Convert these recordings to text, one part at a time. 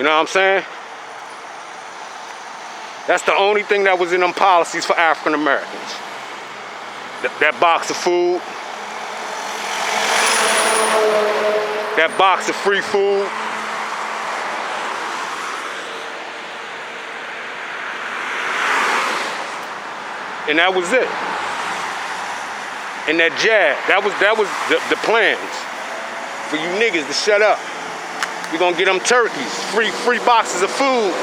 You know what I'm saying? That's the only thing that was in them policies for African Americans. That box of food. That box of free food. And that was it. And that jab, that was the plans for you niggas to shut up. We're gonna get them turkeys, free boxes of food,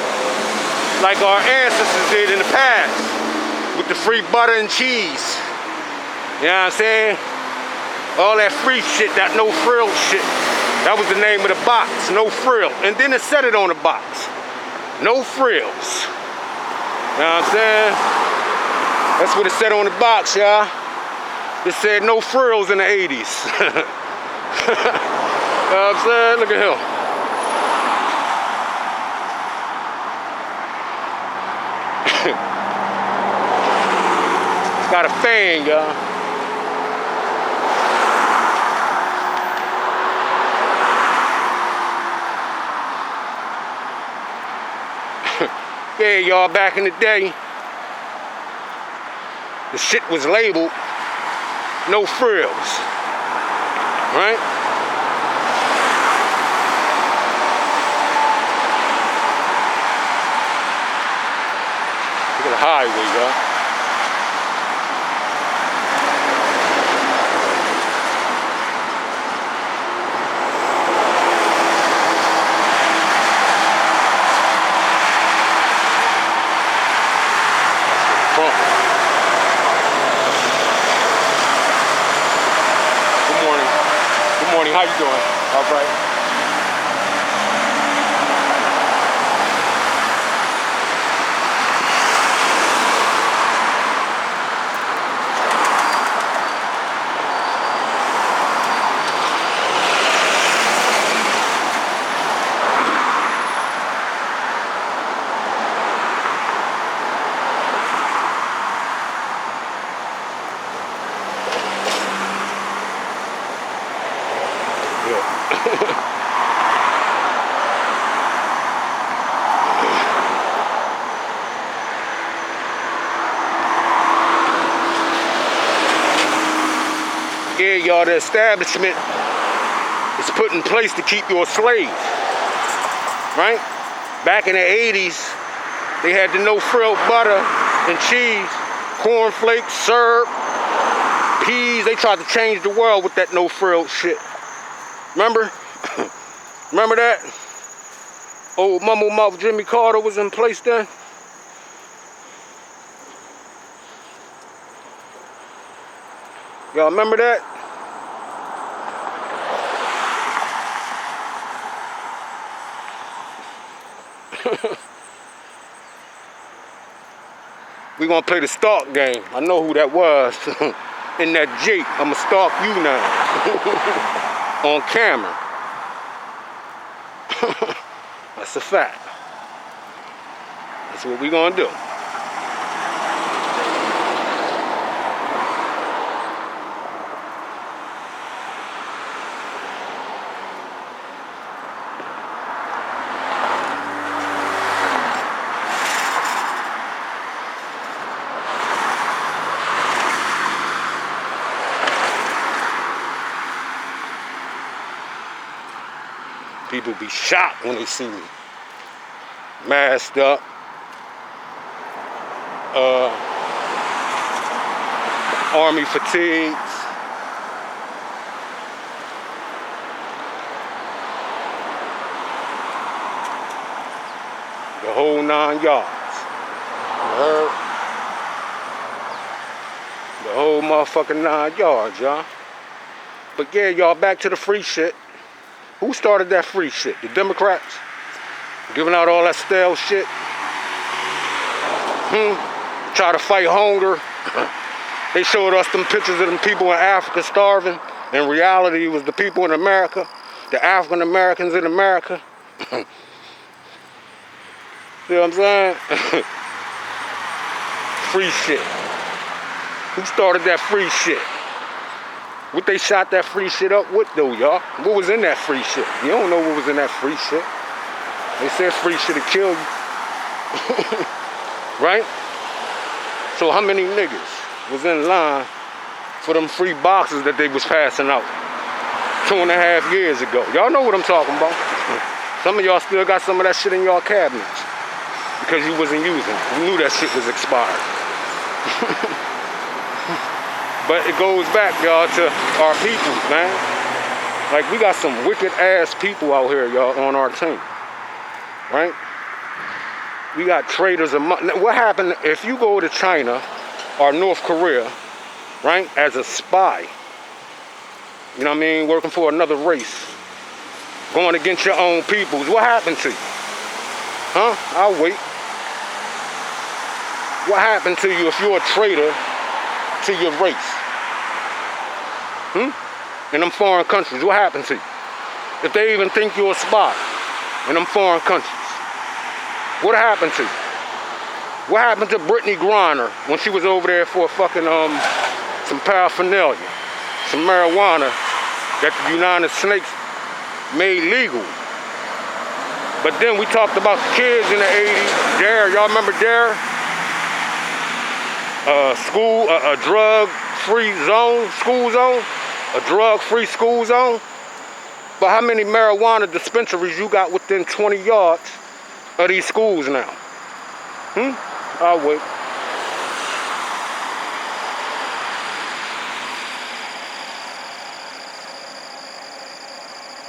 like our ancestors did in the past, with the free butter and cheese. You know what I'm saying? All that free shit, that no frill shit. That was the name of the box, no frill. And then it said it on the box, no frills. You know what I'm saying? That's what it said on the box, y'all. It said no frills in the 80s. You know what I'm saying? Look at him. Got a fan, y'all. Yeah, y'all, back in the day, the shit was labeled no frills, right? Look at the highway, y'all. How you doing? All right. Yeah, y'all, the establishment is put in place to keep you a slave, right? Back in the 80s, they had the no-frill butter and cheese, cornflakes, syrup, peas. They tried to change the world with that no-frill shit. Remember? Remember that? Old mumble mouth Jimmy Carter was in place then. Y'all remember that? We gonna play the stalk game. I know who that was. In that Jeep, I'ma stalk you now. On camera. That's a fact. That's what we gonna do. People be shocked when they see me. Masked up. Army fatigues. The whole 9 yards. You heard? The whole motherfucking 9 yards, y'all. But yeah, y'all, back to the free shit. Who started that free shit? The Democrats? Giving out all that stale shit? Try to fight hunger. They showed us them pictures of them people in Africa starving. In reality, it was the people in America, the African Americans in America. See what I'm saying? Free shit. Who started that free shit? What they shot that free shit up with though, y'all? What was in that free shit? You don't know what was in that free shit. They said free shit'll kill you. Right? So how many niggas was in line for them free boxes that they was passing out 2.5 years ago? Y'all know what I'm talking about. Some of y'all still got some of that shit in y'all cabinets because you wasn't using it. You knew that shit was expired. But it goes back, y'all, to our people, man. Like, we got some wicked ass people out here, y'all, on our team. Right? We got traitors of money. What happened if you go to China or North Korea, right, as a spy? You know what I mean? Working for another race. Going against your own peoples. What happened to you? Huh? I'll wait. What happened to you if you're a traitor to your race? In them foreign countries, what happened to you? If they even think you're a spy in them foreign countries, what happened to you? What happened to Brittany Griner when she was over there for fucking some paraphernalia, some marijuana that the United States made legal? But then we talked about the kids in the 80s. Dare, y'all remember Dare? A drug-free zone, school zone, a drug-free school zone. But how many marijuana dispensaries you got within 20 yards of these schools now? I'll wait.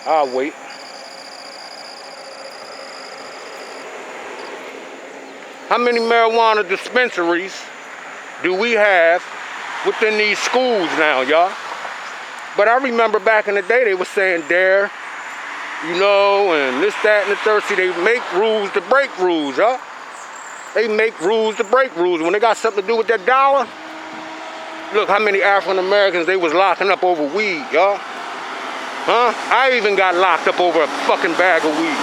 I'll wait. How many marijuana dispensaries do we have within these schools now, y'all? But I remember back in the day, they were saying Dare, you know, and this, that, and the third. See, they make rules to break rules, y'all. They make rules to break rules. When they got something to do with that dollar, look how many African Americans they was locking up over weed, y'all. Huh? I even got locked up over a fucking bag of weed.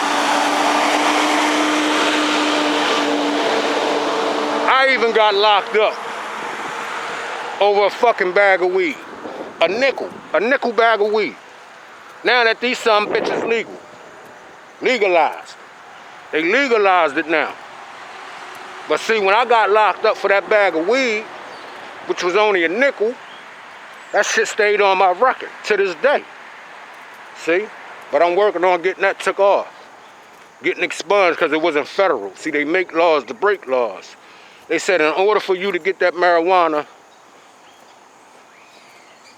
I even got locked up over a fucking bag of weed. A nickel bag of weed. Now that these some bitches legalized. They legalized it now. But see, when I got locked up for that bag of weed, which was only a nickel, that shit stayed on my record to this day. See? But I'm working on getting that took off. Getting expunged because it wasn't federal. See, they make laws to break laws. They said in order for you to get that marijuana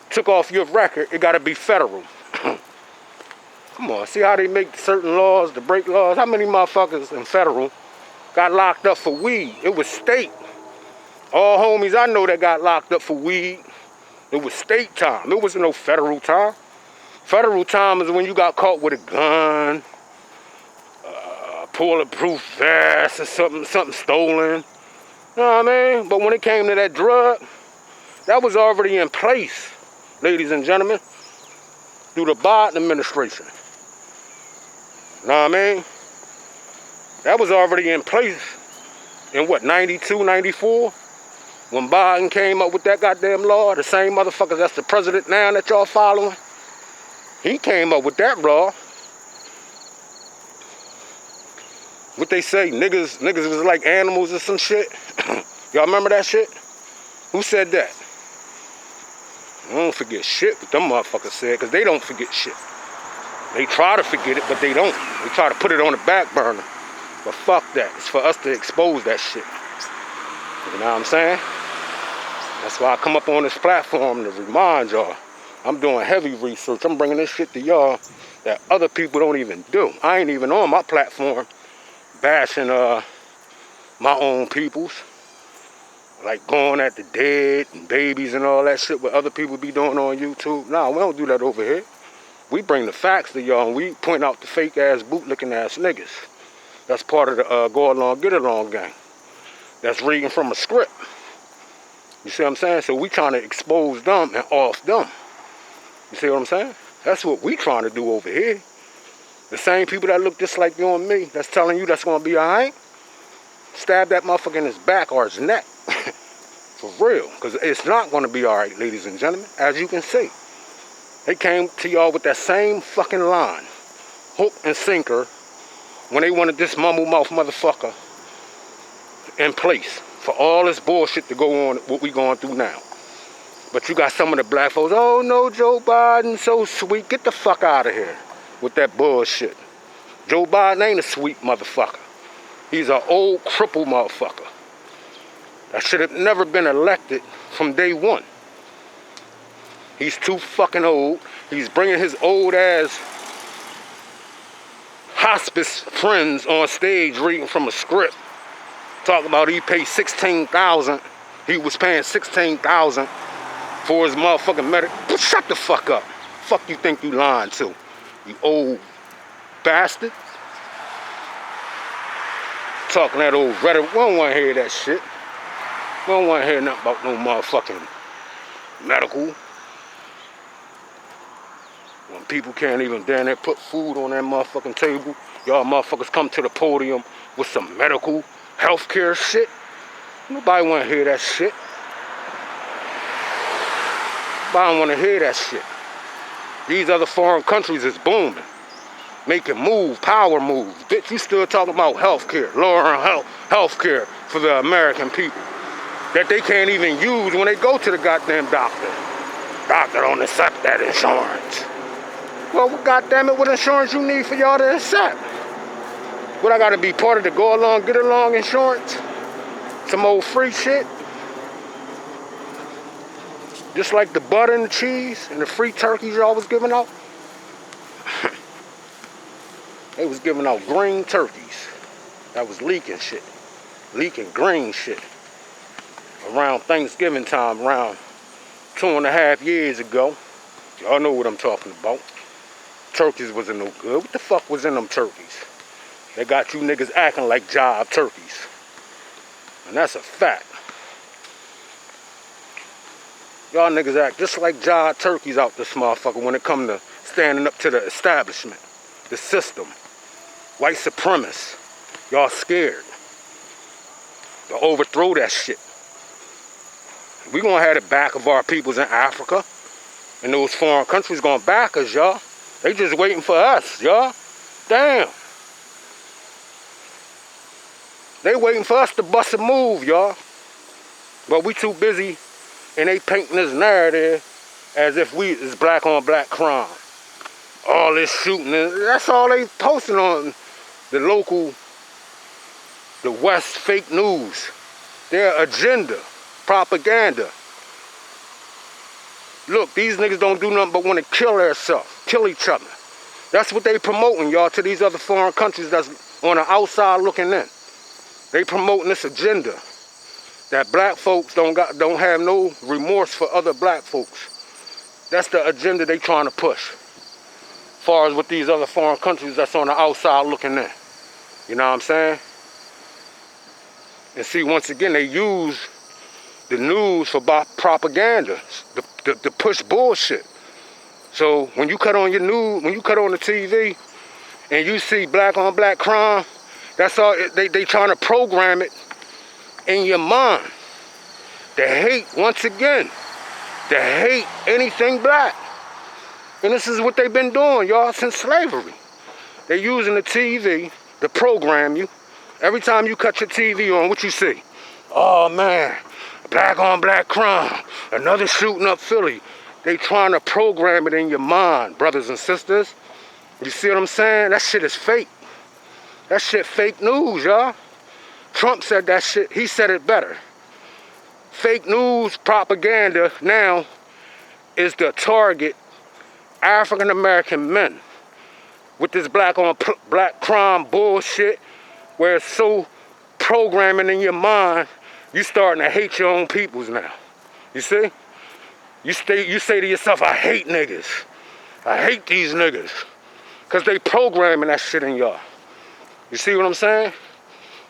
took off your record, it got to be federal. Come on, see how they make certain laws to break laws? How many motherfuckers in federal got locked up for weed? It was state. All homies I know that got locked up for weed, it was state time. It wasn't no federal time. Federal time is when you got caught with a gun, bulletproof vest or something stolen. You know what I mean? But when it came to that drug, that was already in place, ladies and gentlemen, through the Biden administration. You know what I mean? That was already in place in what, 92, 94? When Biden came up with that goddamn law, the same motherfuckers that's the president now that y'all following, he came up with that law. What they say, niggas was like animals or some shit. Y'all remember that shit? Who said that? I don't forget shit what them motherfuckers said, because they don't forget shit. They try to forget it, but they don't. They try to put it on the back burner. But fuck that. It's for us to expose that shit. You know what I'm saying? That's why I come up on this platform to remind y'all. I'm doing heavy research. I'm bringing this shit to y'all that other people don't even do. I ain't even on my platform bashing my own peoples. Like going at the dead and babies and all that shit what other people be doing on YouTube. Nah, we don't do that over here. We bring the facts to y'all and we point out the fake ass bootlicking ass niggas. That's part of the go along, get along gang. That's reading from a script. You see what I'm saying? So we trying to expose them and off them. You see what I'm saying? That's what we trying to do over here. The same people that look just like you and me, that's telling you that's gonna be alright, stab that motherfucker in his back or his neck. For real. Because it's not gonna be alright, ladies and gentlemen. As you can see. They came to y'all with that same fucking line. Hook and sinker. when they wanted this mumble mouth motherfucker in place for all this bullshit to go on, what we going through now. But you got some of the black folks, oh no, Joe Biden, so sweet. Get the fuck out of here with that bullshit. Joe Biden ain't a sweet motherfucker. He's an old, crippled motherfucker that should have never been elected from day one. He's too fucking old. He's bringing his old ass hospice friends on stage reading from a script. Talking about he paid $16,000. He was paying $16,000 for his motherfucking medic. Shut the fuck up. Fuck you think you lying to, you old bastard. Talking that old rhetoric. We don't want to hear that shit. We don't want to hear nothing about no motherfucking medical. When people can't even down there put food on that motherfucking table, y'all motherfuckers come to the podium with some medical healthcare shit. Nobody want to hear that shit. Nobody don't want to hear that shit. These other foreign countries is booming, making moves, power moves. Bitch, you still talking about healthcare, lowering healthcare for the American people that they can't even use when they go to the goddamn doctor. Doctor don't accept that insurance. Well, goddamn it, what insurance you need for y'all to accept? What, I gotta be part of the go along, get along insurance? Some old free shit? Just like the butter and the cheese and the free turkeys y'all was giving out? They was giving out green turkeys. That was leaking shit. Leaking green shit. Around Thanksgiving time, around 2.5 years ago. Y'all know what I'm talking about. Turkeys wasn't no good. What the fuck was in them turkeys? They got you niggas acting like job turkeys. And that's a fact. Y'all niggas act just like job turkeys out this motherfucker when it come to standing up to the establishment, the system, white supremacists. Y'all scared to overthrow that shit. We gonna have the back of our peoples in Africa, and those foreign countries gonna back us, y'all. They just waiting for us, y'all. Damn. They waiting for us to bust a move, y'all. But we too busy, and they painting this narrative as if we is black on black crime. All this shooting, that's all they posting on the local, the West fake news. Their agenda, propaganda. Look, these niggas don't do nothing but want to kill themselves, kill each other. That's what they promoting, y'all, to these other foreign countries that's on the outside looking in. They promoting this agenda that black folks don't have no remorse for other black folks. That's the agenda they trying to push. As far as with these other foreign countries that's on the outside looking in. You know what I'm saying? And see, once again, they use the news for propaganda, to push bullshit. So when you cut on your news, when you cut on the TV, and you see black on black crime, that's all, they trying to program it in your mind. To hate, once again, to hate anything black. And this is what they've been doing, y'all, since slavery. They're using the TV to program you. Every time you cut your TV on, what you see? Oh man, black on black crime, another shooting up Philly. They trying to program it in your mind, brothers and sisters. You see what I'm saying? That shit is fake. That shit fake news, y'all. Trump said that shit, he said it better. Fake news propaganda now is to target African American men with this black on black crime bullshit, where it's so programming in your mind, you starting to hate your own peoples now. You see? You say to yourself, I hate niggas. I hate these niggas. Because they programming that shit in y'all. You see what I'm saying?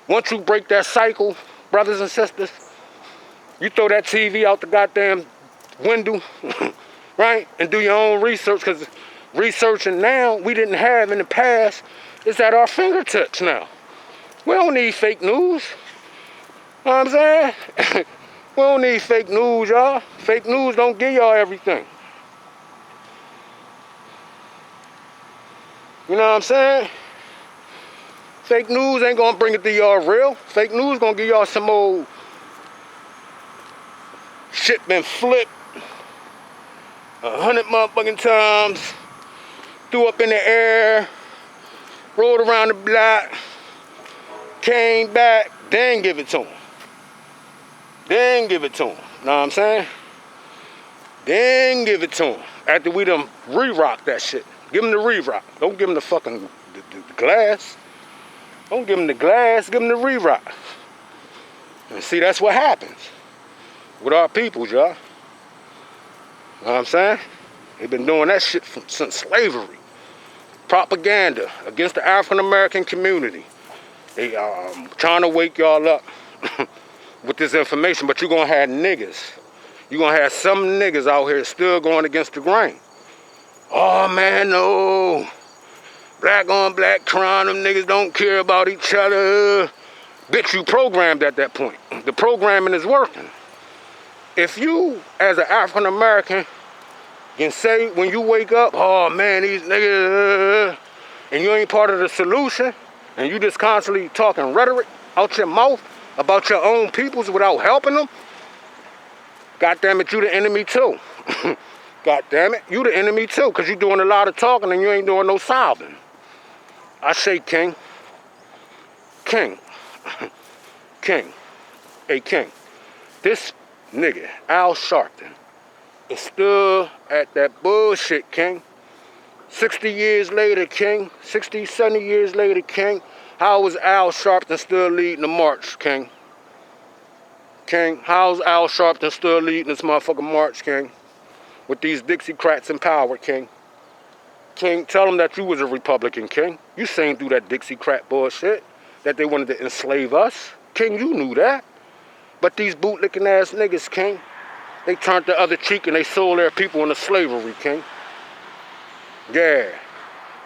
Once you break that cycle, brothers and sisters, you throw that TV out the goddamn window, right? And do your own research, because researching now we didn't have in the past is at our fingertips now. We don't need fake news. You know what I'm saying? We don't need fake news, y'all. Fake news don't give y'all everything. You know what I'm saying? Fake news ain't gonna bring it to y'all real. Fake news gonna give y'all some old shit been flipped 100 motherfucking times, threw up in the air, rolled around the block, came back, then give it to him. Then give it to him. Know what I'm saying? Then give it to him. After we done re-rock that shit. Give him the re-rock. Don't give him the fucking the glass. Don't give him the glass, give him the re-rock. And see, that's what happens with our peoples, y'all. Know what I'm saying? They've been doing that shit since slavery. Propaganda against the African-American community. They trying to wake y'all up with this information, but you're gonna have niggas. You're gonna have some niggas out here still going against the grain. Oh man, no. Black on black crime, them niggas don't care about each other. Bitch, you programmed at that point. The programming is working. If you, as an African American, can say when you wake up, oh man, these niggas, and you ain't part of the solution, and you just constantly talking rhetoric out your mouth about your own peoples without helping them, God damn it, you the enemy too. God damn it, you the enemy too, because you doing a lot of talking and you ain't doing no solving. I say king. King. King. Hey, king. This nigga, Al Sharpton, is still at that bullshit, king. 60 years later, king. 60, 70 years later, king. How is Al Sharpton still leading the march, king? King, how's Al Sharpton still leading this motherfucking march, king? With these Dixiecrats in power, king. King, tell them that you was a Republican, king. You seen through that Dixiecrat bullshit, that they wanted to enslave us. King, you knew that. But these bootlicking ass niggas, king, they turned the other cheek and they sold their people into slavery, king. Yeah.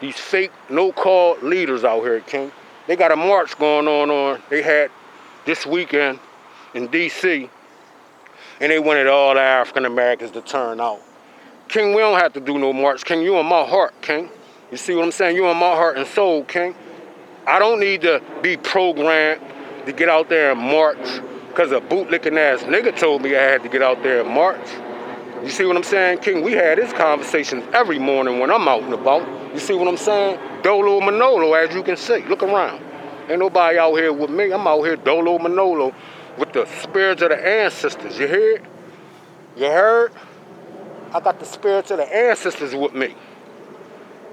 These fake, no-call leaders out here, king. They got a march going on. They had this weekend in D.C., and they wanted all the African Americans to turn out. King, we don't have to do no march. King, you in my heart, king. You see what I'm saying? You in my heart and soul, king. I don't need to be programmed to get out there and march because a bootlicking ass nigga told me I had to get out there and march. You see what I'm saying, king? We had this conversation every morning when I'm out and about. You see what I'm saying? Dolo Manolo, as you can see. Look around. Ain't nobody out here with me. I'm out here Dolo Manolo with the spirits of the ancestors. You hear? You heard? I got the spirits of the ancestors with me.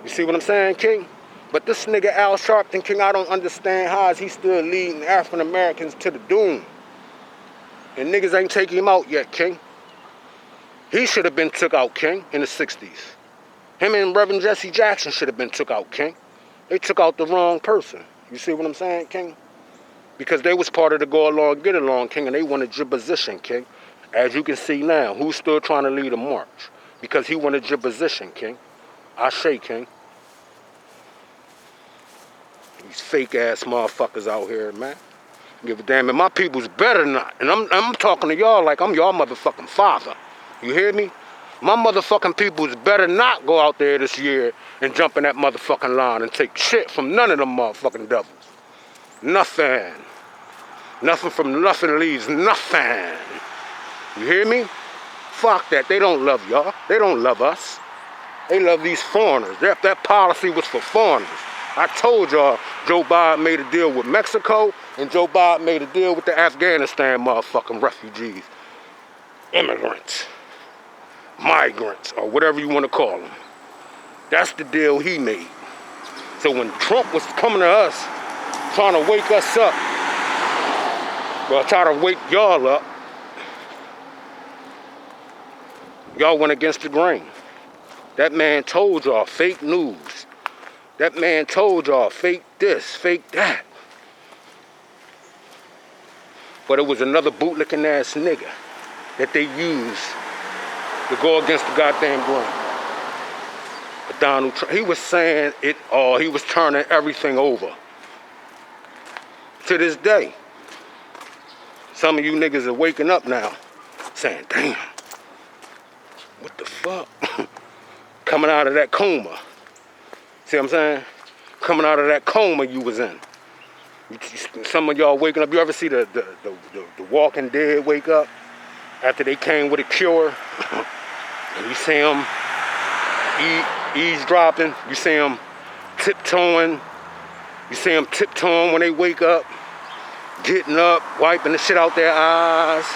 You see what I'm saying, king? But this nigga Al Sharpton, king, I don't understand how is he still leading African Americans to the doom. And niggas ain't taking him out yet, king. He should have been took out, king, in the 60s. Him and Reverend Jesse Jackson should have been took out, king. They took out the wrong person. You see what I'm saying, king? Because they was part of the go along, get along, king, and they wanted your position, king. As you can see now, who's still trying to lead a march? Because he wanted your position, king. I say, king. These fake-ass motherfuckers out here, man. Give a damn. And my people's better not. And I'm talking to y'all like I'm y'all motherfucking father. You hear me? My motherfucking people's better not go out there this year and jump in that motherfucking line and take shit from none of them motherfucking devils. Nothing. Nothing from nothing leaves nothing. You hear me? Fuck that. They don't love y'all. They don't love us. They love these foreigners. That policy was for foreigners. I told y'all Joe Biden made a deal with Mexico and Joe Biden made a deal with the Afghanistan motherfucking refugees. Immigrants. Migrants, or whatever you want to call them. That's the deal he made. So when Trump was coming to us, trying to wake us up, well, try to wake y'all up, y'all went against the grain. That man told y'all fake news. That man told y'all fake this, fake that. But it was another bootlicking ass nigga that they used to go against the goddamn grain. But Donald Trump, he was saying it all. He was turning everything over. To this day, some of you niggas are waking up now saying, damn, what the fuck? Coming out of that coma. See what I'm saying? Coming out of that coma you was in. Some of y'all waking up. You ever see the Walking Dead wake up after they came with a cure? And you see them eavesdropping. You see them tiptoeing. You see them tiptoeing when they wake up, getting up, wiping the shit out their eyes,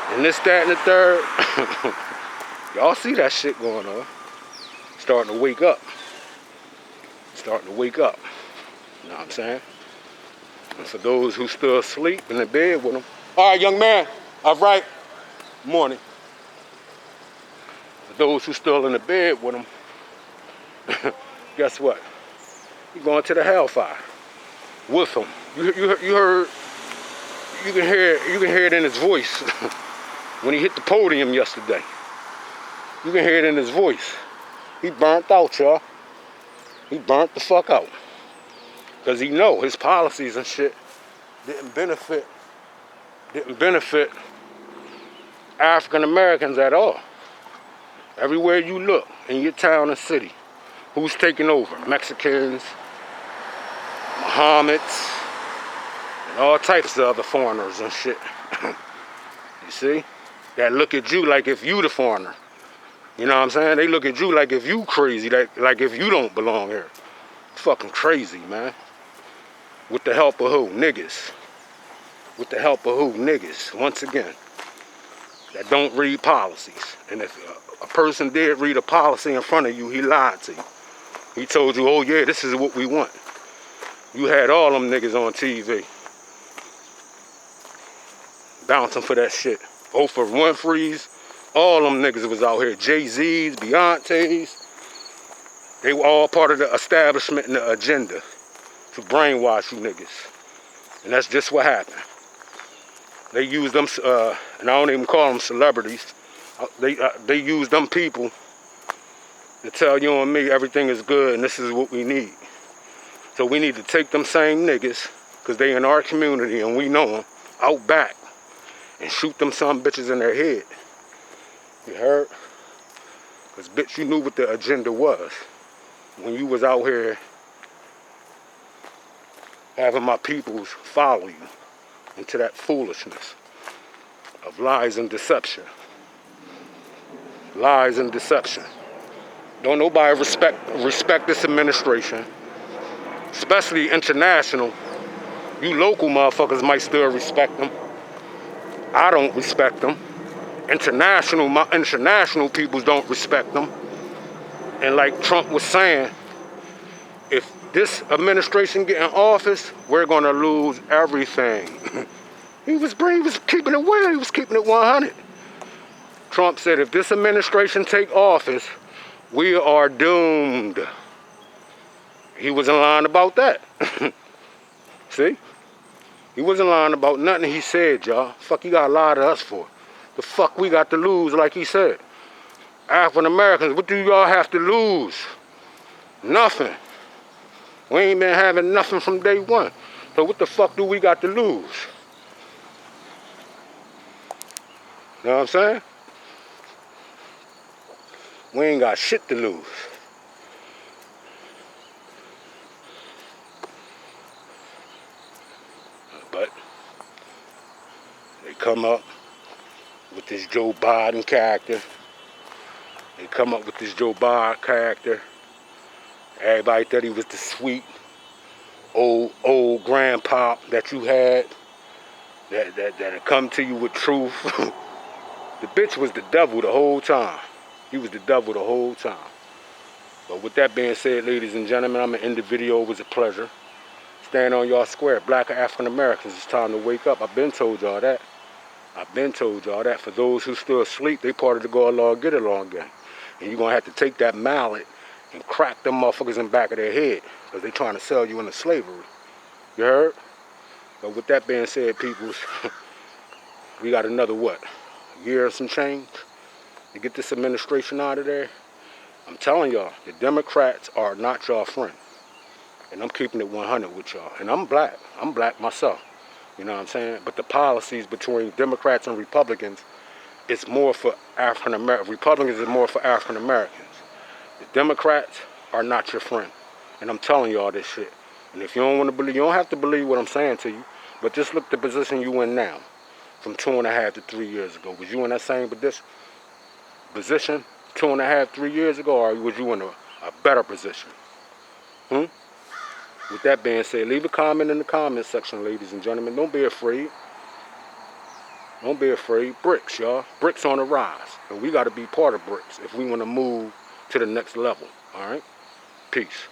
and this, that, and the third. Y'all see that shit going on. Starting to wake up. Starting to wake up. You know what I'm saying? And for those who still asleep in the bed with them. All right, young man. All right. Morning. For those who still in the bed with them, guess what? You're going to the hellfire with him. You heard. You can hear it in his voice when he hit the podium yesterday. You can hear it in his voice. He burnt out, y'all. He burnt the fuck out. Because he know his policies and shit didn't benefit African Americans at all. Everywhere you look in your town and city, who's taking over? Mexicans, Mohammeds, and all types of other foreigners and shit. You see? That look at you like if you the foreigner. You know what I'm saying? They look at you like if you crazy, like if you don't belong here. Fucking crazy, man. With the help of who? Niggas. With the help of who? Niggas. Once again. That don't read policies. And if a person did read a policy in front of you, he lied to you. He told you, oh yeah, this is what we want. You had all them niggas on TV. Bouncing for that shit. Oprah Winfrey's. All them niggas was out here. Jay-Z's, Beyonce's. They were all part of the establishment and the agenda to brainwash you niggas. And that's just what happened. They used them, and I don't even call them celebrities. They used them people to tell you and me everything is good and this is what we need. So we need to take them same niggas, because they in our community and we know them, out back and shoot them some bitches in their head. You heard? Because bitch, you knew what the agenda was when you was out here having my peoples follow you into that foolishness of lies and deception. Lies and deception. Don't nobody respect this administration, especially international. You local motherfuckers might still respect them. I don't respect them. My international peoples don't respect them. And like Trump was saying, if this administration get in office, we're gonna lose everything. He was keeping it real. He was keeping it 100. Trump said, if this administration take office, we are doomed. He wasn't lying about that. See? He wasn't lying about nothing he said, y'all. Fuck you gotta lie to us for? The fuck we got to lose, like he said. African Americans, what do y'all have to lose? Nothing. We ain't been having nothing from day one. So what the fuck do we got to lose? You know what I'm saying? We ain't got shit to lose. But they come up with this Joe Biden character. They come up with this Joe Biden character. Everybody thought he was the sweet old grandpa that you had that come to you with truth. The bitch was the devil the whole time. He was the devil the whole time. But with that being said, ladies and gentlemen, I'm going to end the video. It was a pleasure. Stand on y'all square. Black African Americans, it's time to wake up. I've been told y'all that. I've been told y'all that. For those who still asleep, they part of the go along, get along gang. And you're going to have to take that mallet and crack them motherfuckers in the back of their head, because they trying to sell you into slavery. You heard? But with that being said, peoples, we got another, what, year or some change to get this administration out of there. I'm telling y'all, the Democrats are not y'all friend. And I'm keeping it 100 with y'all. And I'm black. I'm black myself. You know what I'm saying? But the policies between Democrats and Republicans, it's more for African Americans. Republicans is more for African Americans. The Democrats are not your friend. And I'm telling y'all this shit. And if you don't want to believe, you don't have to believe what I'm saying to you, but just look the position you in now from 2.5 to 3 years ago. Was you in that same position 2.5, 3 years ago, or was you in a better position? With that being said, leave a comment in the comment section, ladies and gentlemen. Don't be afraid. Don't be afraid. Bricks, y'all. Bricks on the rise. And we got to be part of bricks if we want to move to the next level. All right? Peace.